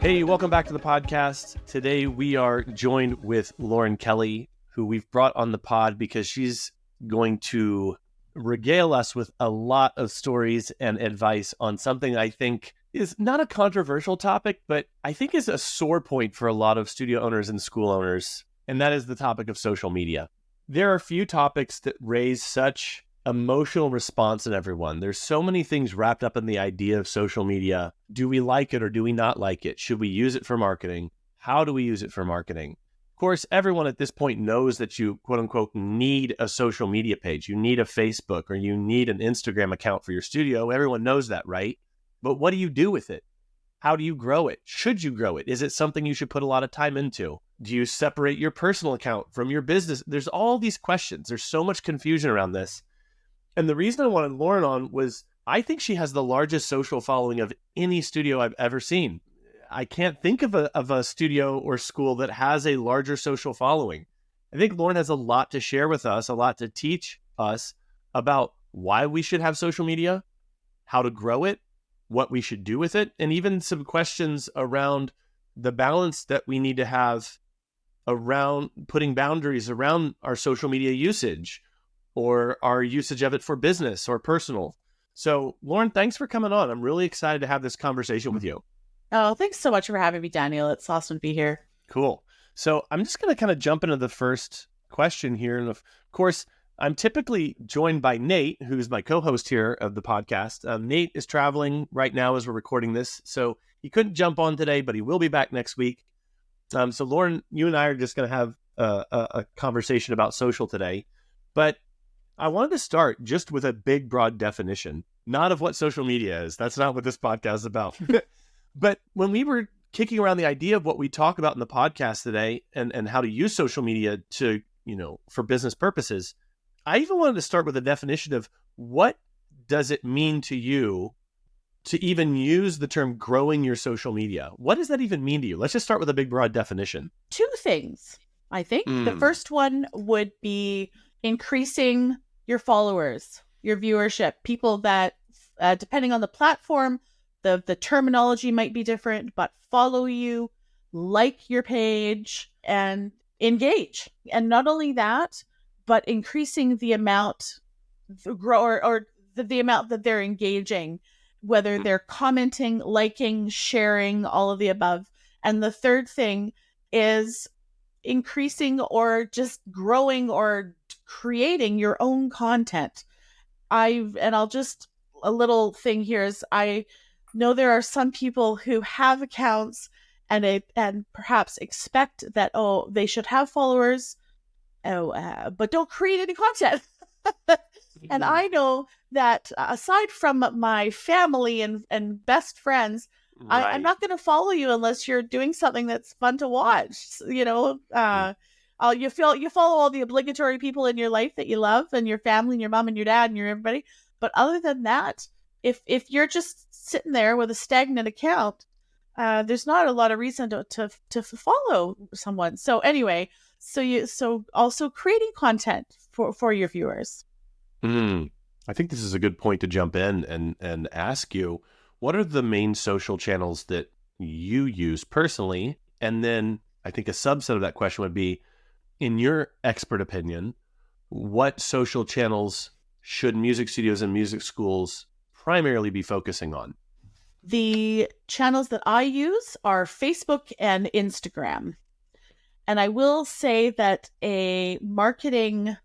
Hey, welcome back to the podcast. Today we are joined with Lauren Kelly, who we've brought on the pod because she's going to regale us with a lot of stories and advice on something I think is not a controversial topic, but I think is a sore point for a lot of studio owners and school owners, and that is the topic of social media. There are few topics that raise such emotional response in everyone. There's so many things wrapped up in the idea of social media. Do we like it or do we not like it? Should we use it for marketing? How do we use it for marketing? Of course, everyone at this point knows that you, quote unquote, need a social media page. You need a Facebook or you need an Instagram account for your studio. Everyone knows that, right? But what do you do with it? How do you grow it? Should you grow it? Is it something you should put a lot of time into? Do you separate your personal account from your business? There's all these questions. There's so much confusion around this. And the reason I wanted Lauren on was I think she has the largest social following of any studio I've ever seen. I can't think of a studio or school that has a larger social following. I think Lauren has a lot to share with us, a lot to teach us about why we should have social media, how to grow it, what we should do with it, and even some questions around the balance that we need to have around putting boundaries around our social media usage or our usage of it for business or personal. So, Lauren, thanks for coming on. I'm really excited to have this conversation with you. Oh, thanks so much for having me, Daniel. It's awesome to be here. Cool. So I'm just going to kind of jump into the first question here. And of course, I'm typically joined by Nate, who's my co-host here of the podcast. Nate is traveling right now as we're recording this, so he couldn't jump on today, but he will be back next week. So Lauren, you and I are just going to have a conversation about social today. But I wanted to start just with a big, broad definition, not of what social media is. That's not what this podcast is about. But when we were kicking around the idea of what we talk about in the podcast today and how to use social media to, for business purposes, I even wanted to start with a definition of what does it mean to you to even use the term growing your social media? What does that even mean to you? Let's just start with a big, broad definition. Two things, I think. The first one would be increasing your followers, your viewership, people that, depending on the platform, the terminology might be different, but follow you, like your page, and engage. And not only that, but increasing the amount, the amount that they're engaging, whether they're commenting, liking, sharing, all of the above. And the third thing is increasing or just growing or creating your own content. A little thing here is I know there are some people who have accounts and perhaps expect that, they should have followers, but don't create any content. And I know that aside from my family and best friends, right, I'm not going to follow you unless you're doing something that's fun to watch. You follow all the obligatory people in your life that you love, and your family and your mom and your dad and your everybody. But other than that, if you're just sitting there with a stagnant account, there's not a lot of reason to follow someone. So anyway, so also creating content for your viewers. I think this is a good point to jump in and ask you, what are the main social channels that you use personally? And then I think a subset of that question would be, in your expert opinion, what social channels should music studios and music schools primarily be focusing on? The channels that I use are Facebook and Instagram. And I will say that a marketing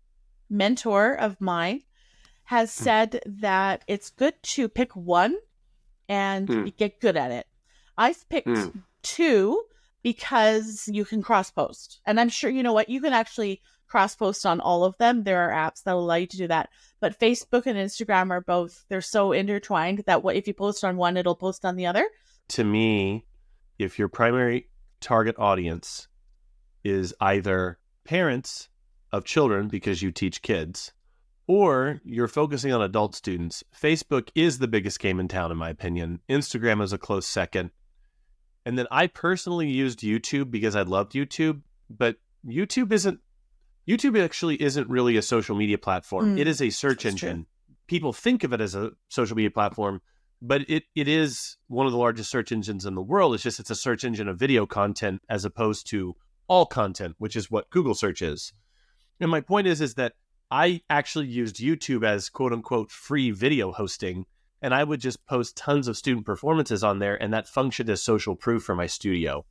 mentor of mine has said that it's good to pick one and get good at it. I've picked two because you can cross-post. And I'm sure, you can actually cross-post on all of them. There are apps that allow you to do that. But Facebook and Instagram are both, they're so intertwined that if you post on one, it'll post on the other. To me, if your primary target audience is either parents of children because you teach kids, or you're focusing on adult students, Facebook is the biggest game in town, in my opinion. Instagram is a close second. And then I personally used YouTube because I loved YouTube, but YouTube actually isn't really a social media platform. It is a search engine. True. People think of it as a social media platform. but it is one of the largest search engines in the world. It's just it's a search engine of video content as opposed to all content, which is what Google search is. And my point is that I actually used YouTube as quote unquote free video hosting, and I would just post tons of student performances on there, and that functioned as social proof for my studio.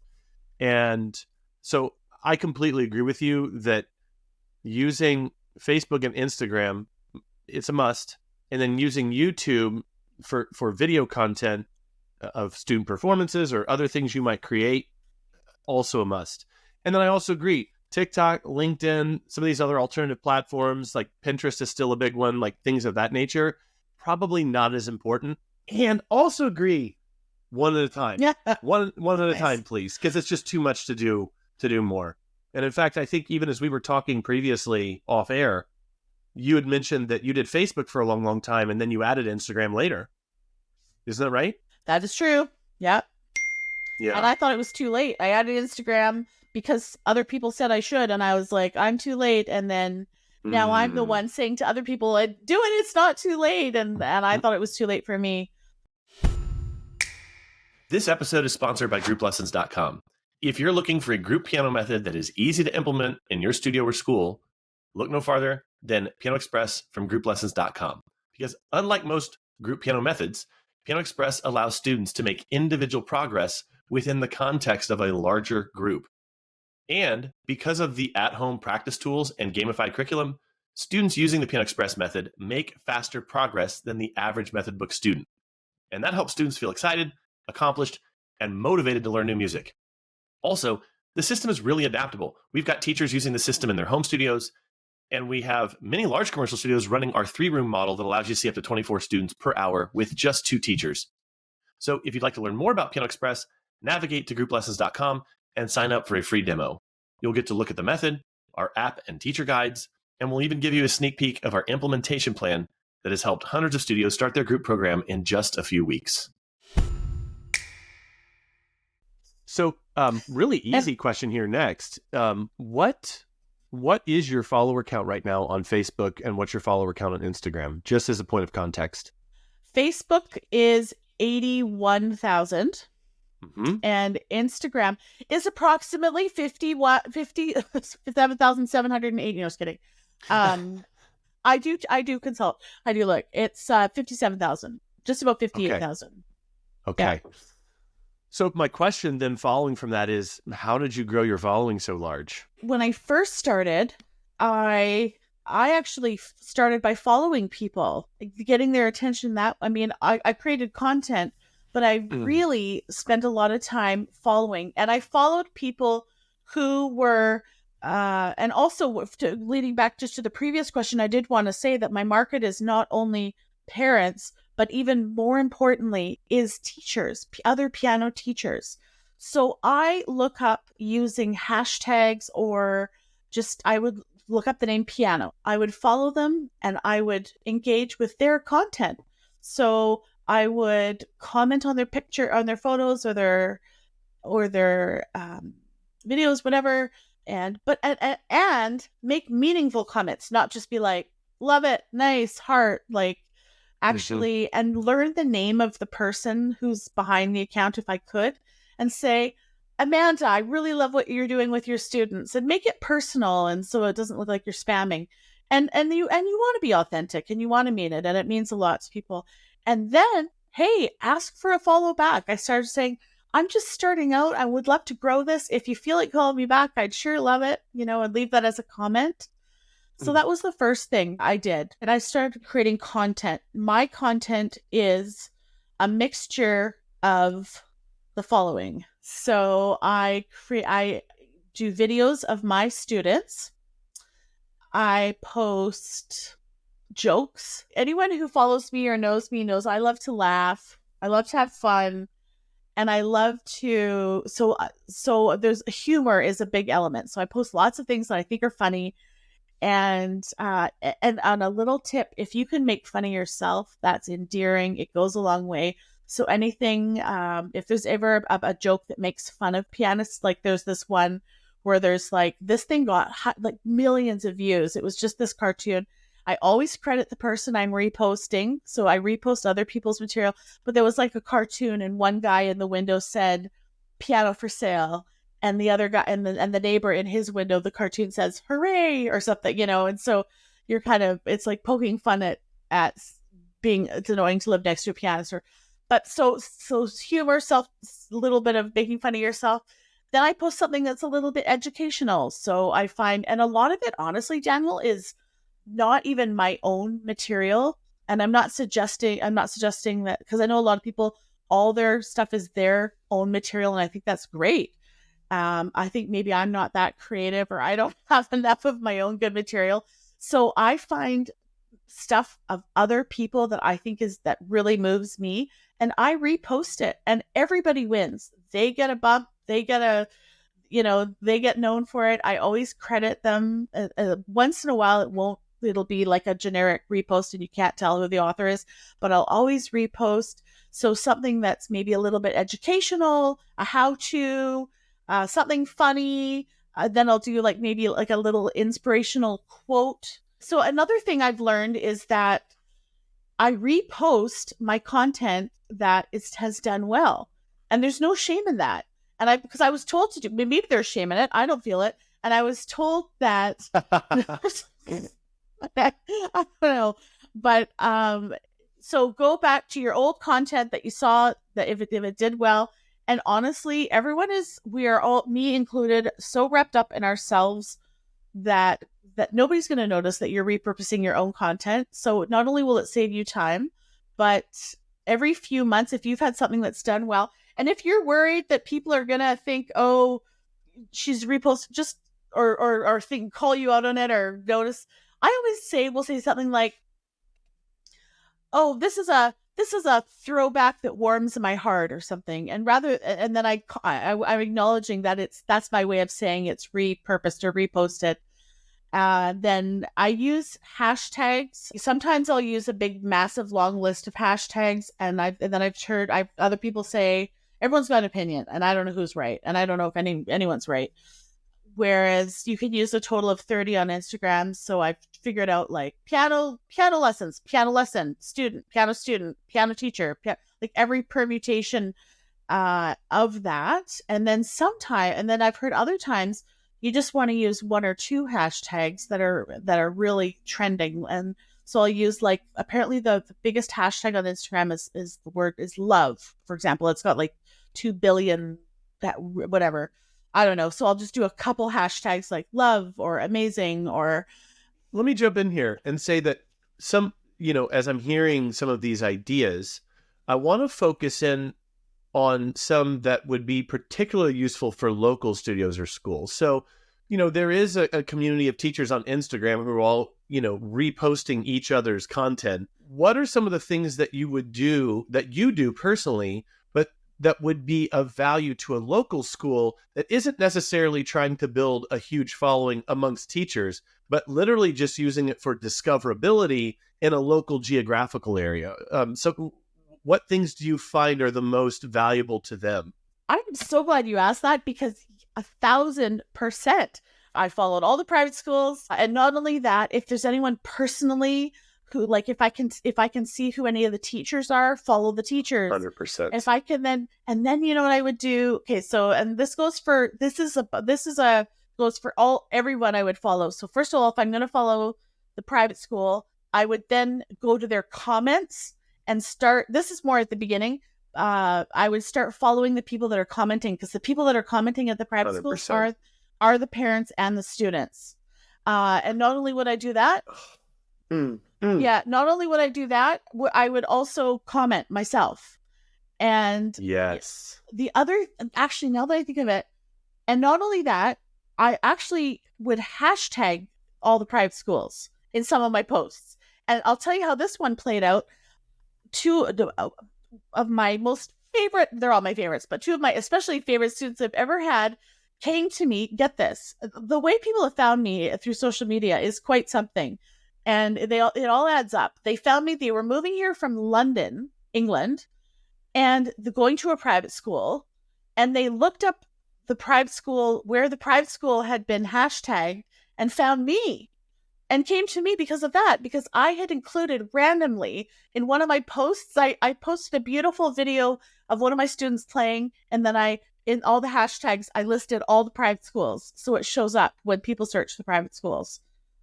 And so I completely agree with you that using Facebook and Instagram, it's a must. And then using YouTube for video content of student performances or other things you might create, also a must. And then I also agree, TikTok, LinkedIn, some of these other alternative platforms like Pinterest is still a big one, like things of that nature, probably not as important. And also agree, one at a time. Yeah. One at a Nice. time, please, because it's just too much to do more. And in fact, I think even as we were talking previously off air, you had mentioned that you did Facebook for a long, long time, and then you added Instagram later. Isn't that right? That is true. Yep. Yeah. And I thought it was too late. I added Instagram because other people said I should, and I was like, I'm too late. And then now I'm the one saying to other people, do it, it's not too late. And I thought it was too late for me. This episode is sponsored by grouplessons.com. If you're looking for a group piano method that is easy to implement in your studio or school, look no farther than Piano Express from grouplessons.com. Because unlike most group piano methods, Piano Express allows students to make individual progress within the context of a larger group. And because of the at-home practice tools and gamified curriculum, students using the Piano Express method make faster progress than the average method book student. And that helps students feel excited, accomplished, and motivated to learn new music. Also, the system is really adaptable. We've got teachers using the system in their home studios, and we have many large commercial studios running our 3-room model that allows you to see up to 24 students per hour with just 2 teachers. So if you'd like to learn more about Piano Express, navigate to grouplessons.com and sign up for a free demo. You'll get to look at the method, our app and teacher guides, and we'll even give you a sneak peek of our implementation plan that has helped hundreds of studios start their group program in just a few weeks. So, really easy question here next. What is your follower count right now on Facebook, and what's your follower count on Instagram, just as a point of context? Facebook is 81,000. And Instagram is approximately 57,780. No, just kidding. I do consult. I do look. It's 57,000, just about 58,000. Okay. Yeah. So my question then following from that is, how did you grow your following so large? When I first started, I actually started by following people, getting their attention. I created content, but I really spent a lot of time following. And I followed people who were, and also leading back just to the previous question, I did want to say that my market is not only parents, but even more importantly is teachers, other piano teachers. So I look up using hashtags, or just, I would look up the name piano. I would follow them and I would engage with their content. So I would comment on their picture, on their photos, or their videos, whatever, and make meaningful comments, not just be like, love it, nice, heart, like actually, and learn the name of the person who's behind the account if I could, and say, Amanda, I really love what you're doing with your students, and make it personal, and so it doesn't look like you're spamming, and you want to be authentic, and you want to mean it, and it means a lot to people. And then, hey, ask for a follow back. I started saying, I'm just starting out. I would love to grow this. If you feel like calling me back, I'd sure love it, and leave that as a comment. So that was the first thing I did. And I started creating content. My content is a mixture of the following. So I do videos of my students. I post jokes. Anyone who follows me or knows me knows I love to laugh. I love to have fun. And I love to, so there's humor is a big element. So I post lots of things that I think are funny. And on a little tip, if you can make fun of yourself, that's endearing. It goes a long way. So anything, if there's ever a joke that makes fun of pianists, like there's this one where there's like, this thing got like millions of views. It was just this cartoon. I always credit the person I'm reposting. So I repost other people's material. But there was like a cartoon, and one guy in the window said, "Piano for sale." And the other guy and the neighbor in his window, the cartoon says, "Hooray," or something, And so you're kind of, it's like poking fun at being, it's annoying to live next to a pianist. But so humor, a little bit of making fun of yourself. Then I post something that's a little bit educational. So I find, and a lot of it, honestly, Daniel, is not even my own material. And I'm not suggesting that, because I know a lot of people, all their stuff is their own material. And I think that's great. I think maybe I'm not that creative, or I don't have enough of my own good material. So I find stuff of other people that I think that really moves me, and I repost it, and everybody wins. They get a bump. They get they get known for it. I always credit them. Once in a while, it'll be like a generic repost and you can't tell who the author is, but I'll always repost. So something that's maybe a little bit educational, a how-to, something funny. Then I'll do maybe a little inspirational quote. So another thing I've learned is that I repost my content that has done well, and there's no shame in that. And because I was told to do, maybe there's shame in it. I don't feel it. And I was told that, I don't know, but so go back to your old content that you saw, that if it did well. And honestly, we are all, me included, so wrapped up in ourselves that nobody's going to notice that you're repurposing your own content. So not only will it save you time, but every few months, if you've had something that's done well, and if you're worried that people are going to think, oh, she's reposted, or call you out on it or notice, I always will say something like, oh, this is a throwback that warms my heart, or something. And then I'm acknowledging that that's my way of saying it's repurposed or reposted. Then I use hashtags. Sometimes I'll use a big, massive, long list of hashtags, and then I've heard other people say everyone's got an opinion, and I don't know who's right, and I don't know if anyone's right. Whereas you can use a total of 30 on Instagram. So I've figured out piano lessons, piano lesson, student, piano teacher, every permutation of that. And then I've heard other times you just want to use one or two hashtags that are really trending. And so I'll use apparently the biggest hashtag on Instagram is the word is love. For example, it's got 2 billion, that whatever. I don't know. So I'll just do a couple hashtags like love or amazing or. Let me jump in here and say that as I'm hearing some of these ideas, I want to focus in on some that would be particularly useful for local studios or schools. So, there is a community of teachers on Instagram who are all, reposting each other's content. What are some of the things that you do personally, but that would be of value to a local school that isn't necessarily trying to build a huge following amongst teachers, but literally just using it for discoverability in a local geographical area? So what things do you find are the most valuable to them? I'm so glad you asked that, because 1,000%. I followed all the private schools. And not only that, if there's anyone personally who, if I can see who any of the teachers are, follow the teachers. 100%. If I can and then you know what I would do? Okay, so, and this goes for everyone I would follow. So first of all, if I'm going to follow the private school, I would then go to their comments and this is more at the beginning. I would start following the people that are commenting, because the people that are commenting at the private 100%. schools are the parents and the students. And not only would I do that, not only would I do that, I would also comment myself. And yes, actually, now that I think of it, and not only that, I actually would hashtag all the private schools in some of my posts. And I'll tell you how this one played out. Two of my most favorite, they're all my favorites, but two of my especially favorite students I've ever had came to me. Get this, the way people have found me through social media is quite something. And it all adds up. They found me, they were moving here from London, England, and going to a private school, and they looked up the private school where the private school had been hashtagged and found me. and came to me because of that, because I had included randomly in one of my posts, I posted a beautiful video of one of my students playing, and then in all the hashtags, I listed all the private schools. So it shows up when people search the private schools.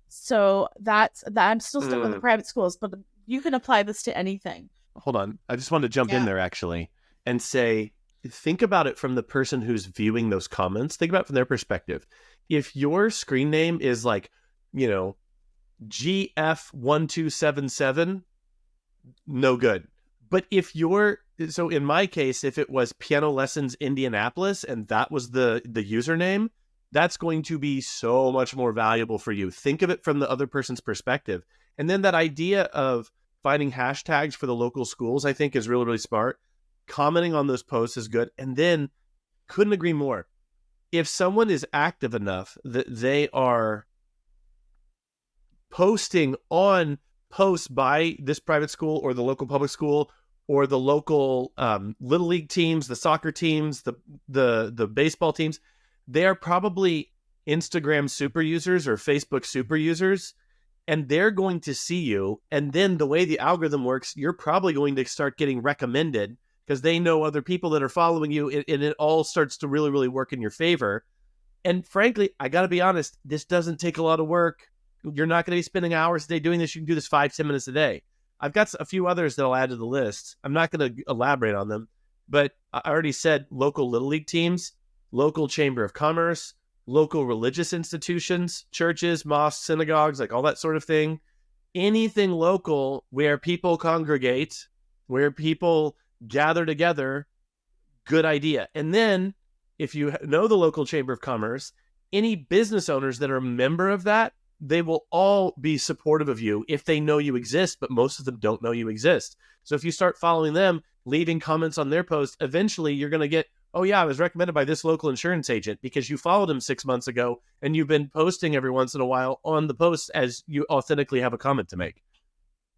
So that's that. I'm still stuck with the private schools, but you can apply this to anything. Hold on. I just want to jump in there actually and say, think about it from the person who's viewing those comments. Think about it from their perspective. If your screen name is like, GF1277, no good. But so in my case, if it was Piano Lessons Indianapolis and that was the username, that's going to be so much more valuable for you. Think of it from the other person's perspective. And then that idea of finding hashtags for the local schools, I think is really, really smart. Commenting on those posts is good. And then couldn't agree more. If someone is active enough that they are posting on posts by this private school or the local public school or the local little league teams, the soccer teams, the baseball teams, they are probably Instagram super users or Facebook super users, and they're going to see you. And then the way the algorithm works, you're probably going to start getting recommended because they know other people that are following you, and it all starts to really, really work in your favor. And frankly, I got to be honest, this doesn't take a lot of work. You're not going to be spending hours a day doing this. You can do this 5-10 minutes a day. I've got a few others that I'll add to the list. I'm not going to elaborate on them, but I already said local Little League teams, local Chamber of Commerce, local religious institutions, churches, mosques, synagogues, like all that sort of thing. Anything local where people congregate, where people gather together, good idea. And then if you know the local Chamber of Commerce, any business owners that are a member of that, they will all be supportive of you if they know you exist, but most of them don't know you exist. So if you start following them, leaving comments on their posts, eventually you're going to get, oh yeah, I was recommended by this local insurance agent because you followed him 6 months ago and you've been posting every once in a while on the posts as you authentically have a comment to make.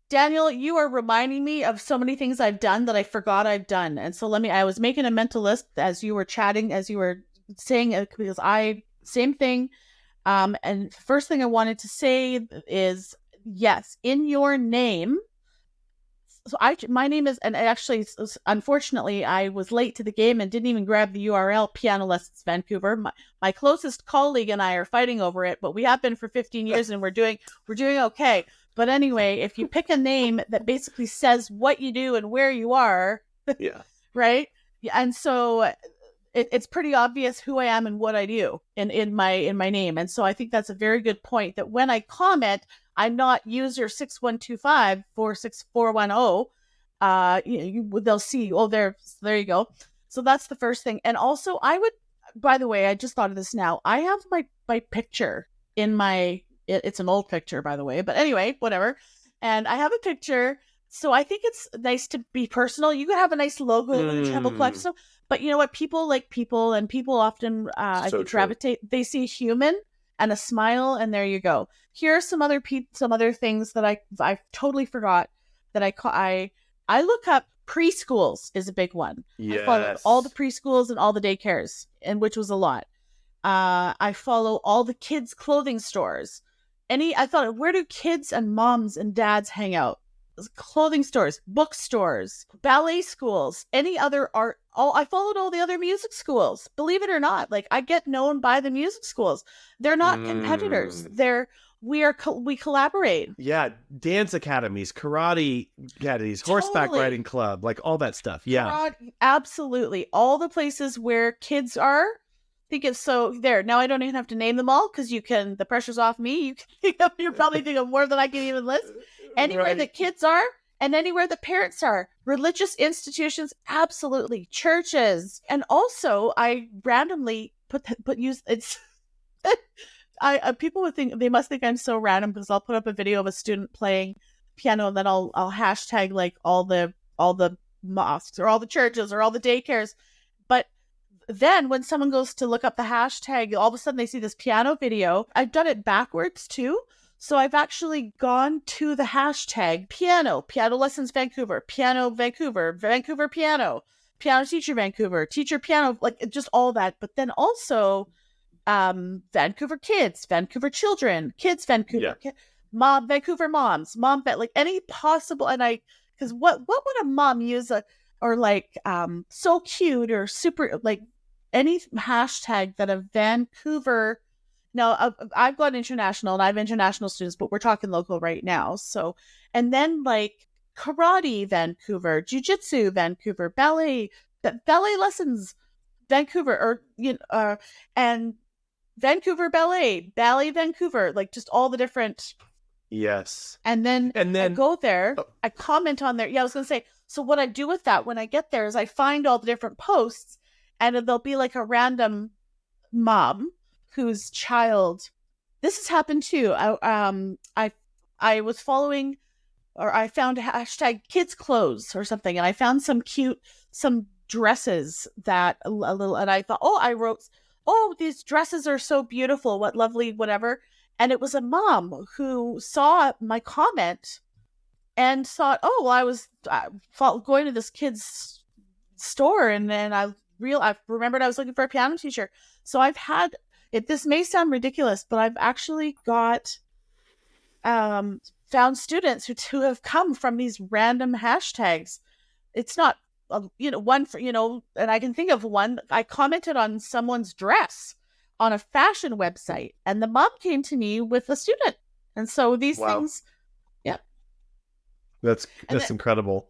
Daniel, you are reminding me of so many things I've done that I forgot I've done. And so I was making a mental list as you were chatting, as you were saying it, because same thing. And first thing I wanted to say is, yes, in your name. So my name is, and actually, unfortunately, I was late to the game and didn't even grab the URL, Piano Lessons Vancouver. My closest colleague and I are fighting over it, but we have been for 15 years and we're doing okay. But anyway, if you pick a name that basically says what you do and where you are, yeah, right? And so it's pretty obvious who I am and what I do in my name. And so I think that's a very good point, that when I comment, I'm not user 6125 46410. They'll see, oh, there you go. So that's the first thing. And also by the way, I just thought of this now. I have my picture in it's an old picture, by the way, but anyway, whatever. And I have a picture. So I think it's nice to be personal. You could have a nice logo and a treble clef. So, but you know what? People like people, and people often gravitate. They see human and a smile, and there you go. Here are some other things that I totally forgot that I look up. Preschools is a big one. Yes. I follow all the preschools and all the daycares, and which was a lot. I follow all the kids' clothing stores. I thought, where do kids and moms and dads hang out? Clothing stores, bookstores, ballet schools, any other art. I followed all the other music schools. Believe it or not, like I get known by the music schools. They're not competitors. We collaborate. Yeah, dance academies, karate academies, horseback riding club, like all that stuff. Yeah, absolutely. All the places where kids are. I think it's so there. Now I don't even have to name them all because the pressure's off me. You're probably thinking of more than I can even list. Anywhere the kids are and anywhere the parents are. Religious institutions, absolutely. Churches. And also I randomly people would think, they must think I'm so random because I'll put up a video of a student playing piano and then I'll hashtag like all the mosques or all the churches or all the daycares. But then when someone goes to look up the hashtag, all of a sudden they see this piano video. I've done it backwards too. So I've actually gone to the hashtag piano lessons Vancouver, piano Vancouver, Vancouver piano teacher Vancouver, teacher piano, like just all that. But then also Vancouver kids, Vancouver children, kids Vancouver. Yeah. Vancouver moms, like any possible, because what would a mom use or like so cute or super, like any hashtag that a Vancouver. Now I've got international and I have international students, but we're talking local right now. So, and then like karate Vancouver, jiu-jitsu Vancouver, ballet lessons Vancouver, or and Vancouver ballet Vancouver, like just all the different. Yes. And then I go there, I comment on there. Yeah, I was going to say, so what I do with that when I get there is I find all the different posts, and there'll be like a random mom whose child, this has happened too. I was following, or I found a hashtag kids clothes or something, and I found some dresses that a little, and I thought, I wrote, these dresses are so beautiful, what lovely whatever. And it was a mom who saw my comment and thought, I was going to this kid's store, and then I remembered I was looking for a piano teacher. So I've had it. This may sound ridiculous, but I've actually got found students who have come from these random hashtags. It's not one for, and I can think of one. I commented on someone's dress on a fashion website, and the mom came to me with a student. And so these things, yeah. That's incredible.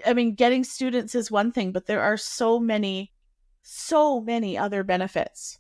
I mean, getting students is one thing, but there are so many other benefits.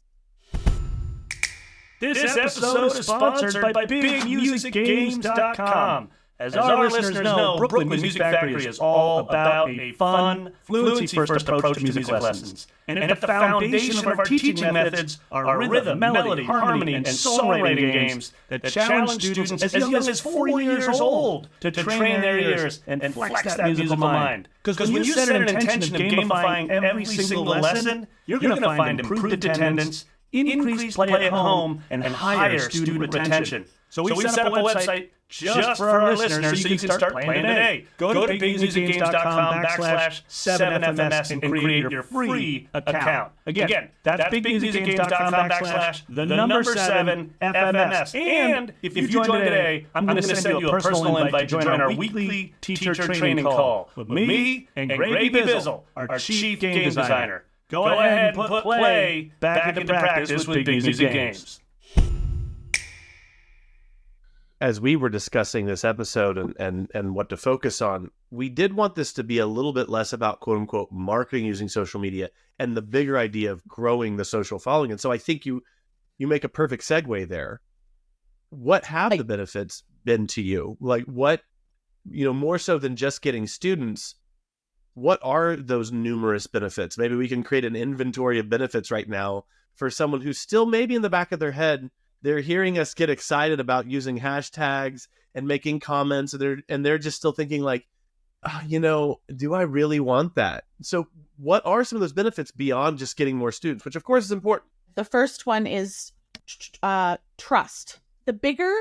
This episode is sponsored by BigMusicGames.com. As our listeners know, Brooklyn Music Factory is all about a fun, fluency-first approach to music lessons. And at the foundation of our teaching methods are rhythm, melody, harmony, and songwriting games that challenge students as young as 4 years old to train their ears and flex that musical mind. Because when you set an intention of gamifying every single lesson, you're going to find improved attendance, increased play at home, and higher student retention. So we set up a website just for our listeners so you can start playing today. Go to bigmusicgames.com/7FMS and create your free account. Again, that's bigmusicgames.com/7FMS. And if you join today, I'm going to send you a personal invite to join our weekly teacher training call with me and Grady Bizzle, our chief game designer. Go ahead and put play back into practice with Big Music Games. As we were discussing this episode and what to focus on, we did want this to be a little bit less about quote unquote marketing using social media and the bigger idea of growing the social following. And so I think you make a perfect segue there. What have the benefits been to you? Like what, more so than just getting students, what are those numerous benefits? Maybe we can create an inventory of benefits right now for someone who's still maybe in the back of their head, they're hearing us get excited about using hashtags and making comments, and they're just still thinking like, do I really want that? So what are some of those benefits beyond just getting more students, which of course is important? The first one is trust. The bigger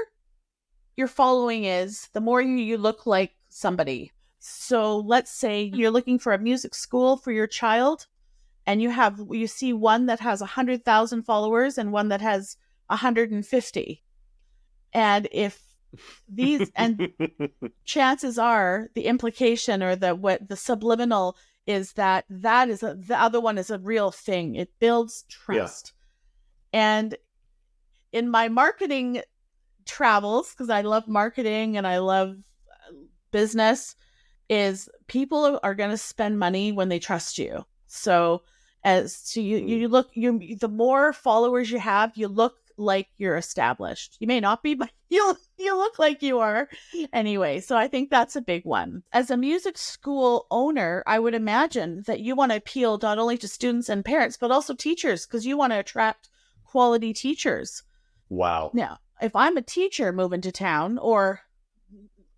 your following is, the more you look like somebody. So let's say you're looking for a music school for your child, and you see one that has 100,000 followers and one that has 150. And if these, and chances are the implication or the subliminal is that the other one is a real thing. It builds trust. Yeah. And in my marketing travels, because I love marketing and I love business, is people are going to spend money when they trust you. So the more followers you have, you look like you're established. You may not be, but you look like you are anyway. So I think that's a big one. As a music school owner, I would imagine that you want to appeal not only to students and parents, but also teachers, because you want to attract quality teachers. Wow. Now, if I'm a teacher moving to town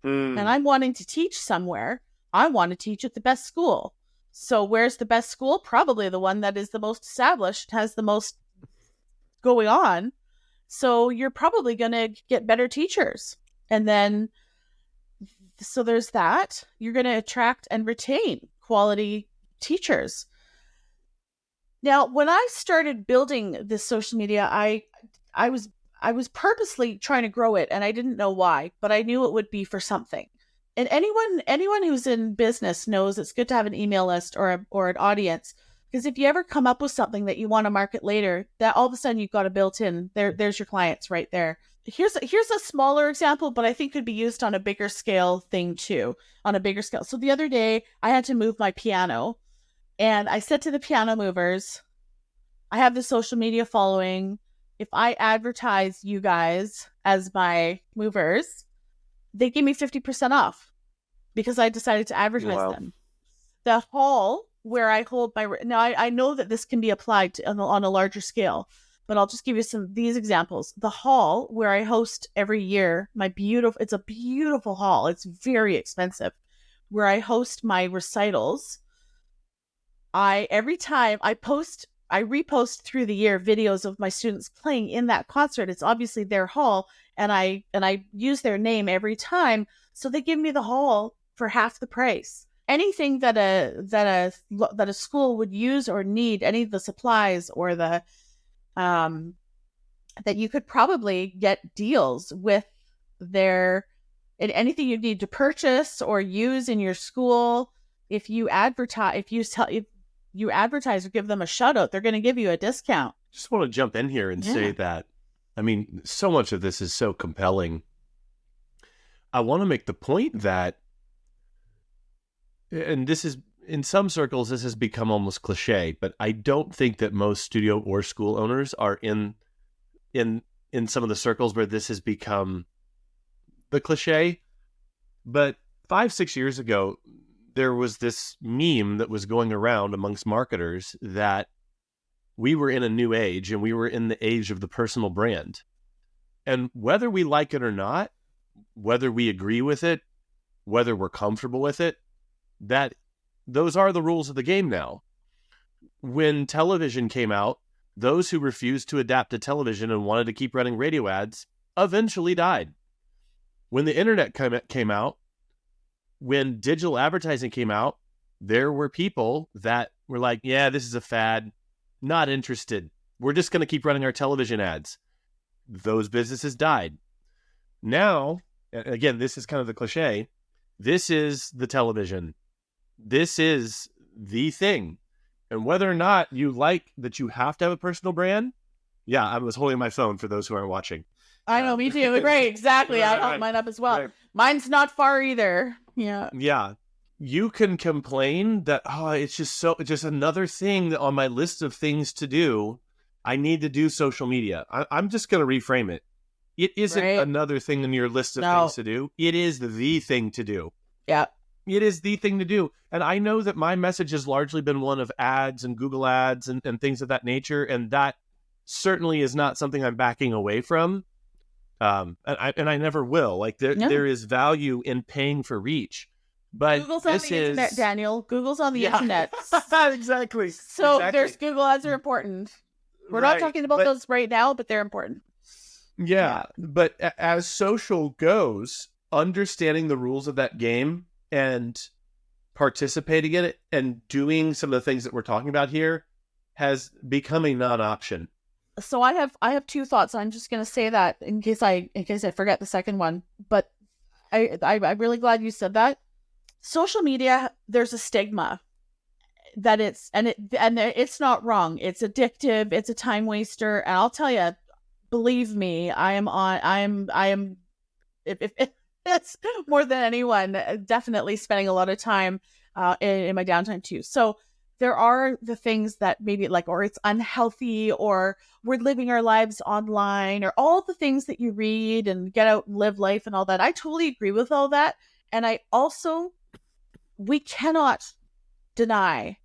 and I'm wanting to teach somewhere, I want to teach at the best school. So where's the best school? Probably the one that is the most established, has the most going on. So you're probably going to get better teachers. And then, so there's that. You're going to attract and retain quality teachers. Now, when I started building this social media, I I was purposely trying to grow it, and I didn't know why, but I knew it would be for something. And anyone who's in business knows it's good to have an email list or an audience, because if you ever come up with something that you want to market later, that all of a sudden you've got a built-in, there's your clients right there. Here's a smaller example, but I think could be used on a bigger scale thing too, on a bigger scale. So the other day I had to move my piano, and I said to the piano movers, I have the social media following. If I advertise you guys as my movers, they give me 50% off because I decided to advertise them. The hall where I hold my... Now, I know that this can be applied to, on a larger scale, but I'll just give you these examples. The hall where I host every year, it's a beautiful hall. It's very expensive. Where I host my recitals, every time I repost through the year videos of my students playing in that concert. It's obviously their hall, and I use their name every time, so they give me the hall for half the price. Anything that a school would use or need, any of the supplies or the that you could probably get deals with anything you need to purchase or use in your school. If you advertise or give them a shout out, they're going to give you a discount. Just want to jump in here and say that, I mean, so much of this is so compelling. I want to make the point that, and this is, in some circles, this has become almost cliche, but I don't think that most studio or school owners are in some of the circles where this has become the cliche. But 5-6 years ago, there was this meme that was going around amongst marketers that we were in a new age, and we were in the age of the personal brand. And whether we like it or not, whether we agree with it, whether we're comfortable with it, those are the rules of the game now. When television came out, those who refused to adapt to television and wanted to keep running radio ads eventually died. When the internet came out, when digital advertising came out, there were people that were like, yeah, this is a fad, not interested. We're just going to keep running our television ads. Those businesses died. Now, again, this is kind of the cliche. This is the television. This is the thing. And whether or not you like that you have to have a personal brand, yeah, I was holding my phone for those who aren't watching. I know, me too. Great, exactly. I held mine up as well. Right. Mine's not far either. Yeah. Yeah. You can complain that, it's just another thing on my list of things to do. I need to do social media. I'm just going to reframe it. It isn't another thing on your list of things to do. It is the thing to do. Yeah. It is the thing to do. And I know that my message has largely been one of ads and Google ads and things of that nature. And that certainly is not something I'm backing away from. And I never will. Like there is value in paying for reach. But Google's on the internet, Daniel. Google's on the internet. Exactly. So there's Google ads are important. We're not talking about those right now, but they're important. Yeah. But as social goes, understanding the rules of that game and participating in it and doing some of the things that we're talking about here has become a non-option. So I have two thoughts. I'm just going to say that in case I forget the second one. But I'm really glad you said that. Social media, there's a stigma that it's not wrong. It's addictive. It's a time waster. And I'll tell you, believe me, if it's more than anyone, definitely spending a lot of time in my downtime too. So there are the things that maybe or it's unhealthy, or we're living our lives online, or all the things that you read and get out and live life and all that. I totally agree with all that. And we cannot deny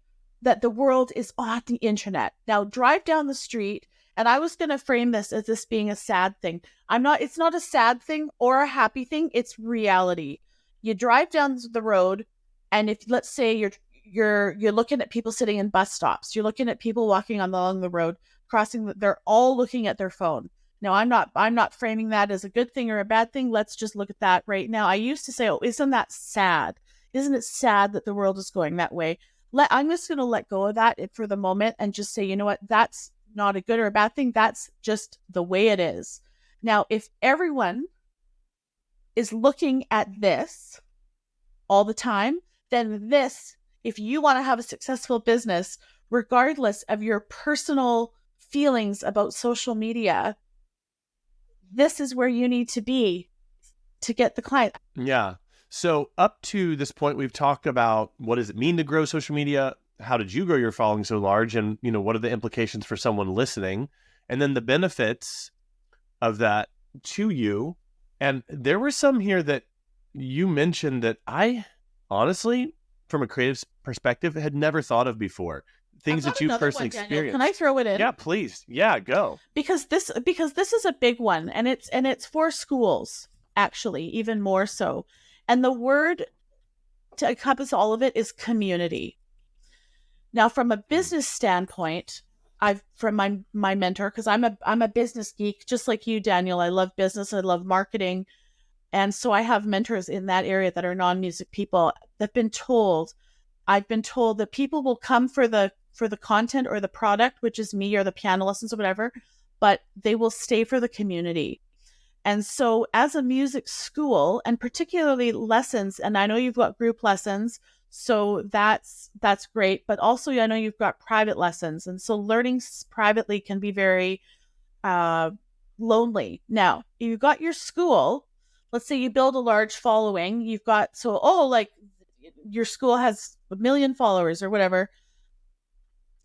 that the world is on the internet. Now, drive down the street, and I was going to frame this as this being a sad thing. It's not a sad thing or a happy thing. It's reality. You drive down the road, and if, let's say, you're looking at people sitting in bus stops, you're looking at people walking along the road, they're all looking at their phone. Now, I'm not framing that as a good thing or a bad thing. Let's just look at that right now. I used to say, isn't that sad? Isn't it sad that the world is going that way? I'm just going to let go of that for the moment and just say, you know what? That's not a good or a bad thing. That's just the way it is. Now, if everyone is looking at this all the time, then this, if you want to have a successful business, regardless of your personal feelings about social media, this is where you need to be to get the client. Yeah. So up to this point, we've talked about what does it mean to grow social media? How did you grow your following so large? And, what are the implications for someone listening? And then the benefits of that to you. And there were some here that you mentioned that I honestly, from a creative perspective, had never thought of before. Things that you personally experienced. Can I throw it in? Yeah, please. Yeah, go. Because this is a big one, and it's for schools, actually, even more so. And the word to encompass all of it is community. Now, from a business standpoint, from my mentor, because I'm a business geek, just like you, Daniel. I love business, I love marketing. And so I have mentors in that area that are non-music people that've been told, I've been told that people will come for the content or the product, which is me or the piano lessons or whatever, but they will stay for the community. And so as a music school, and particularly lessons, and I know you've got group lessons, so that's great, but also I know you've got private lessons. And so learning privately can be very lonely. Now, you've got your school. Let's say you build a large following. You've got, like your school has 1 million followers or whatever,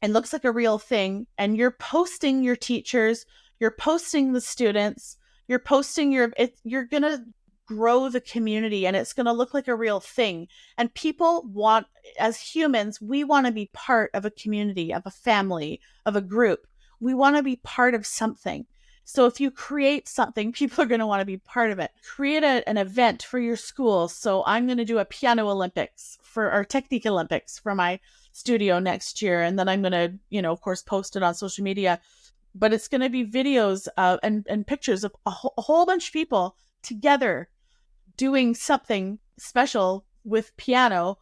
and looks like a real thing. And you're posting your teachers, you're posting the students, you're posting you're going to grow the community, and it's going to look like a real thing. And people want, as humans, we want to be part of a community, of a family, of a group. We want to be part of something. So if you create something, people are going to want to be part of it. Create an event for your school. So I'm going to do a piano Olympics or technique Olympics for my studio next year. And then I'm going to, of course, post it on social media. But it's going to be videos and pictures of a whole bunch of people together doing something special with piano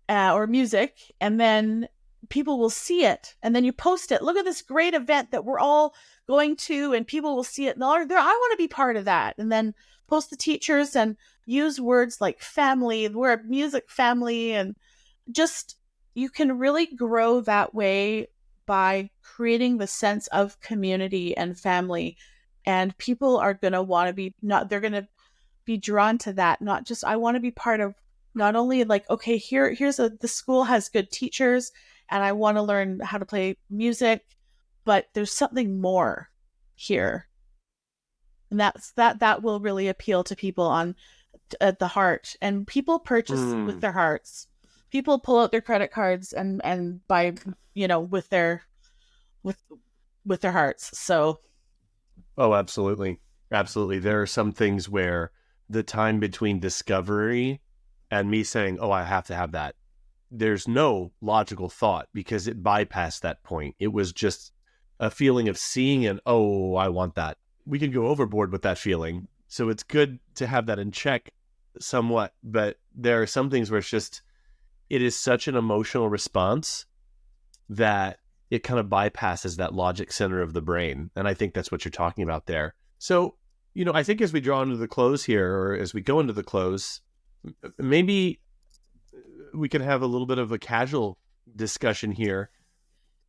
or music. And then people will see it, and then you post it. Look at this great event that we're all going to, and people will see it. And I want to be part of that. And then post the teachers and use words like family. We're a music family, and just you can really grow that way by creating the sense of community and family. And people are going to want to be they're going to be drawn to that. Not just, I want to be part of, not only like, okay, the school has good teachers and I want to learn how to play music, but there's something more here. And that will really appeal to people at the heart. And people purchase with their hearts. People pull out their credit cards and buy, with their hearts. So. Oh, absolutely. Absolutely. There are some things where the time between discovery and me saying, oh, I have to have that, there's no logical thought because it bypassed that point. It was just a feeling of seeing and, oh, I want that. We could go overboard with that feeling. So it's good to have that in check somewhat. But there are some things where it is such an emotional response that it kind of bypasses that logic center of the brain. And I think that's what you're talking about there. So, I think as we draw into the close here, or as we go into the close, maybe we can have a little bit of a casual discussion here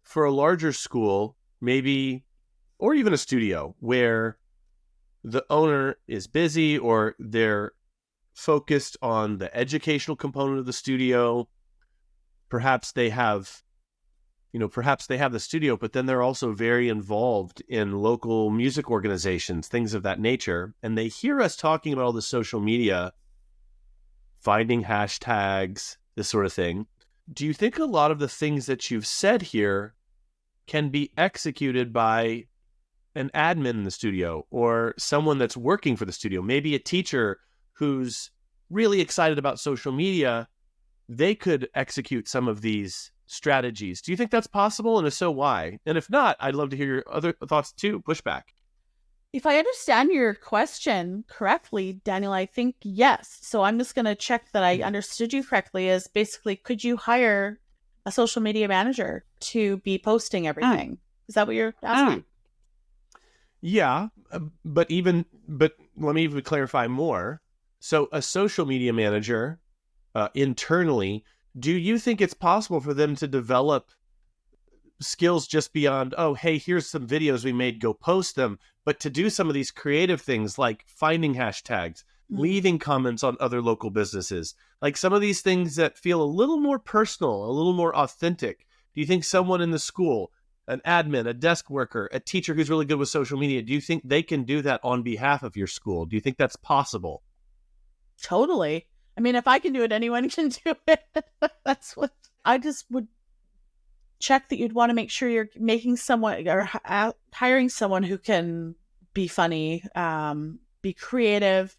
for a larger school, maybe, or even a studio where the owner is busy or they're focused on the educational component of the studio. Perhaps they have the studio, but then they're also very involved in local music organizations, things of that nature. And they hear us talking about all the social media, finding hashtags, this sort of thing. Do you think a lot of the things that you've said here can be executed by an admin in the studio or someone that's working for the studio? Maybe a teacher who's really excited about social media, they could execute some of these strategies. Do you think that's possible? And if so, why? And if not, I'd love to hear your other thoughts too. Pushback. If I understand your question correctly, Daniel, I think yes. So I'm just going to check that I understood you correctly. Is basically, could you hire a social media manager to be posting everything? Is that what you're asking? Yeah. But let me even clarify more. So a social media manager internally, do you think it's possible for them to develop skills just beyond, oh, hey, here's some videos we made, go post them, but to do some of these creative things like finding hashtags, leaving comments on other local businesses, like some of these things that feel a little more personal, a little more authentic? Do you think someone in the school, an admin, a desk worker, a teacher who's really good with social media, do you think they can do that on behalf of your school? Do you think that's possible? Totally. I mean, if I can do it, anyone can do it. That's what I just would check, that you'd want to make sure you're making someone or hiring someone who can be funny, be creative.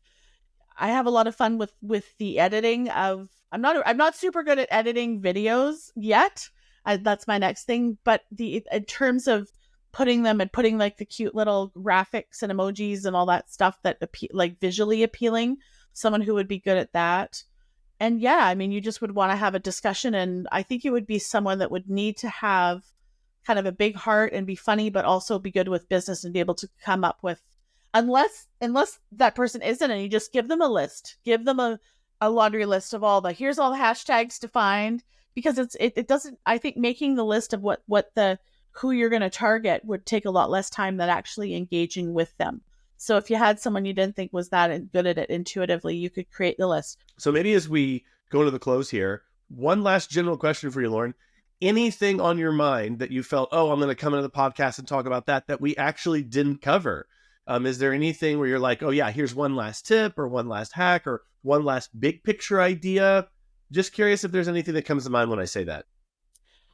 I have a lot of fun with the editing of, I'm not super good at editing videos yet. That's my next thing. But in terms of putting like the cute little graphics and emojis and all that stuff that like visually appealing, someone who would be good at that. And yeah, I mean, you just would want to have a discussion, and I think it would be someone that would need to have kind of a big heart and be funny, but also be good with business and be able to come up with, unless that person isn't, and you just give them a list, give them a laundry list of here's all the hashtags to find, because it doesn't, I think making the list of who you're going to target would take a lot less time than actually engaging with them. So if you had someone you didn't think was that good at it intuitively, you could create the list. So maybe as we go to the close here, one last general question for you, Lauren. Anything on your mind that you felt, oh, I'm going to come into the podcast and talk about that we actually didn't cover? Is there anything where you're like, oh yeah, here's one last tip or one last hack or one last big picture idea? Just curious if there's anything that comes to mind when I say that.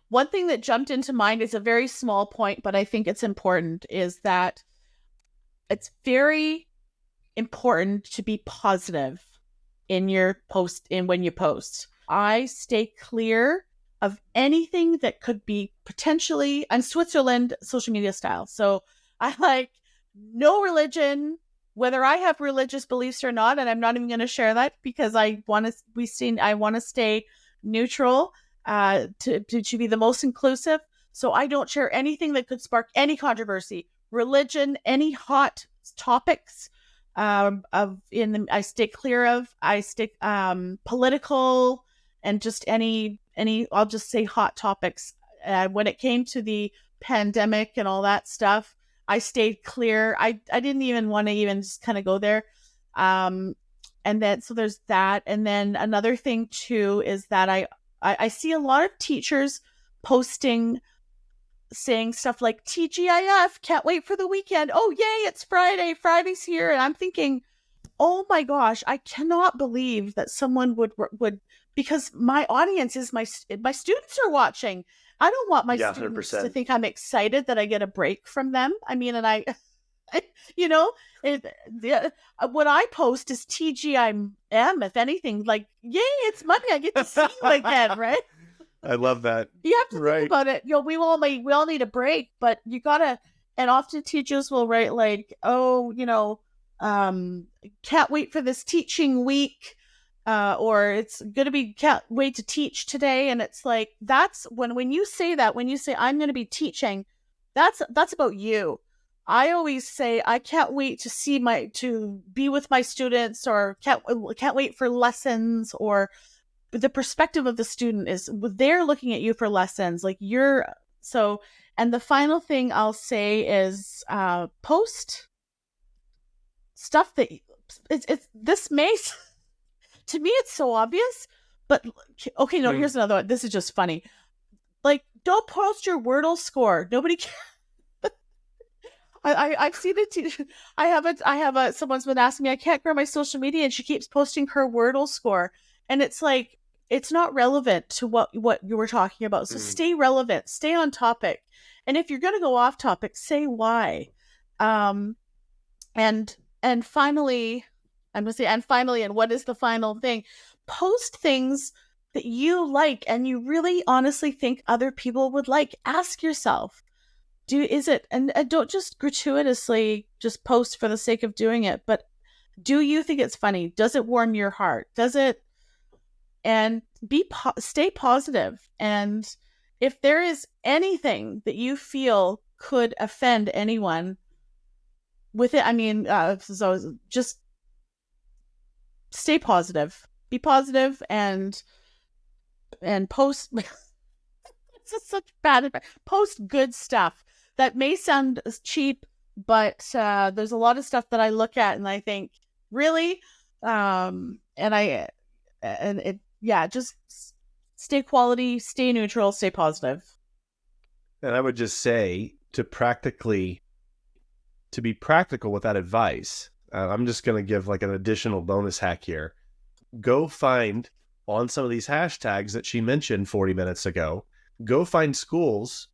One thing that jumped into mind is a very small point, but I think it's important, is that it's very important to be positive in your post, when you post. I stay clear of anything that could be potentially, I'm Switzerland social media style. So I like no religion, whether I have religious beliefs or not, and I'm not even going to share that because I want to stay neutral, to be the most inclusive. So I don't share anything that could spark any controversy, religion, any hot topics I stay clear of. I stick political and just any I'll just say hot topics. When it came to the pandemic and all that stuff, I stayed clear. I didn't even want to even just kind of go there. And then so there's that. And then another thing too is that I see a lot of teachers posting, saying stuff like TGIF, can't wait for the weekend. Oh, yay, it's Friday. Friday's here. And I'm thinking, oh my gosh, I cannot believe that someone would because my audience is my students are watching. I don't want my students 100%. To think I'm excited that I get a break from them. I mean, and what I post is TGIM, if anything, like, yay, it's Monday. I get to see you again, right? I love that. You have to think about it. We all need a break, but you gotta. And often teachers will write like, "Oh, can't wait for this teaching week," or "It's gonna be can't wait to teach today." And it's like that's when you say that, when you say I'm going to be teaching, that's about you. I always say I can't wait to be with my students, or can't wait for lessons, or the perspective of the student is they're looking at you for lessons, like and the final thing I'll say is post stuff that this may to me it's so obvious, but okay, no, here's another one. This is just funny. Like, don't post your Wordle score. Nobody cares. I've seen it. I have someone's been asking me, I can't grow my social media, and she keeps posting her Wordle score, and it's like, it's not relevant to what you were talking about. So stay relevant, stay on topic. And if you're going to go off topic, say why. And finally, I'm going to say, and what is the final thing? Post things that you like and you really honestly think other people would like. Ask yourself, and don't just gratuitously just post for the sake of doing it, but do you think it's funny? Does it warm your heart? Does it? And stay positive. And if there is anything that you feel could offend anyone, with it, I mean, so just stay positive, be positive, and post. This is such bad advice. Post good stuff. That may sound cheap, but there's a lot of stuff that I look at and I think, really, just stay quality, stay neutral, stay positive. And I would just say to be practical with that advice, I'm just going to give like an additional bonus hack here. Go find on some of these hashtags that she mentioned 40 minutes ago, go find schools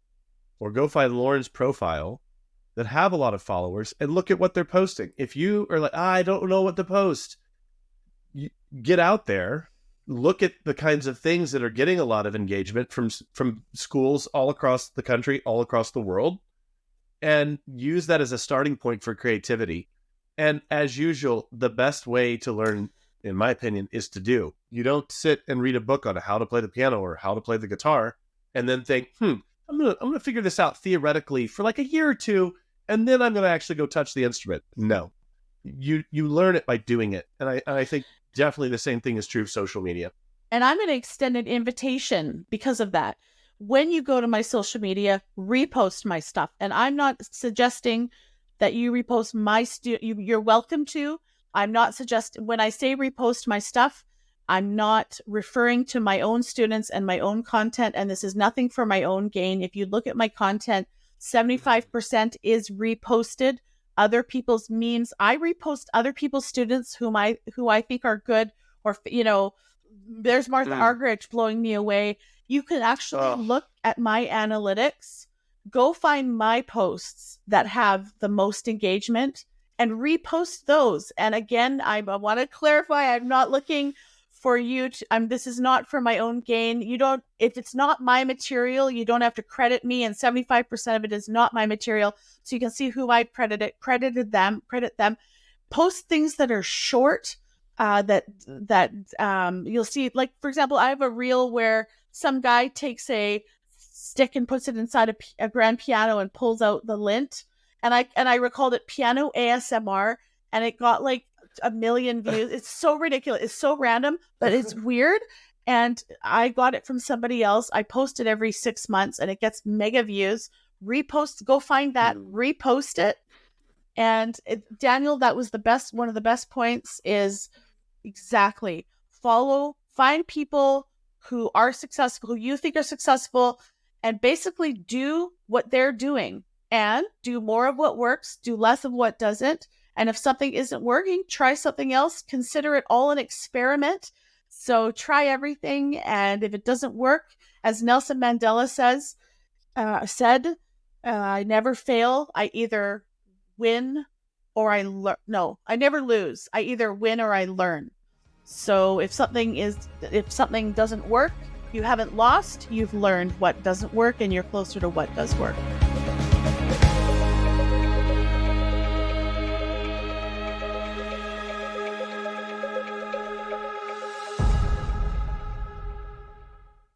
or go find Lauren's profile that have a lot of followers and look at what they're posting. If you are like, I don't know what to post, you get out there, look at the kinds of things that are getting a lot of engagement from schools all across the country, all across the world, and use that as a starting point for creativity. And as usual, the best way to learn, in my opinion, is to do. You don't sit and read a book on how to play the piano or how to play the guitar and then think, I'm gonna figure this out theoretically for like a year or two, and then I'm gonna actually go touch the instrument. No, you learn it by doing it. And I think definitely the same thing is true of social media. And I'm going to extend an invitation because of that. When you go to my social media, repost my stuff. And I'm not suggesting that you repost my you're welcome to. I'm not suggesting, when I say repost my stuff, I'm not referring to my own students and my own content. And this is nothing for my own gain. If you look at my content, 75% is reposted. Other people's memes. I repost other people's students who I think are good, or, there's Martha Argerich blowing me away. You can actually look at my analytics, go find my posts that have the most engagement and repost those. And again, I want to clarify, I'm not looking for you to, this is not for my own gain. If it's not my material, you don't have to credit me, and 75% of it is not my material. So you can see who I credit them. Post things that are short, that you'll see. Like, for example, I have a reel where some guy takes a stick and puts it inside a grand piano and pulls out the lint. And I recalled it piano ASMR, and it got like 1 million views. It's so ridiculous. It's so random, but it's weird. And I got it from somebody else. I post it every 6 months and it gets mega views. Repost, go find that, repost it. And Daniel, that was one of the best points is exactly find people who are successful, who you think are successful, and basically do what they're doing and do more of what works, do less of what doesn't. And if something isn't working, try something else. Consider it all an experiment. So try everything. And if it doesn't work, as Nelson Mandela said, I never fail. I either win or I learn. No, I never lose. I either win or I learn. So if something doesn't work, you haven't lost. You've learned what doesn't work, and you're closer to what does work.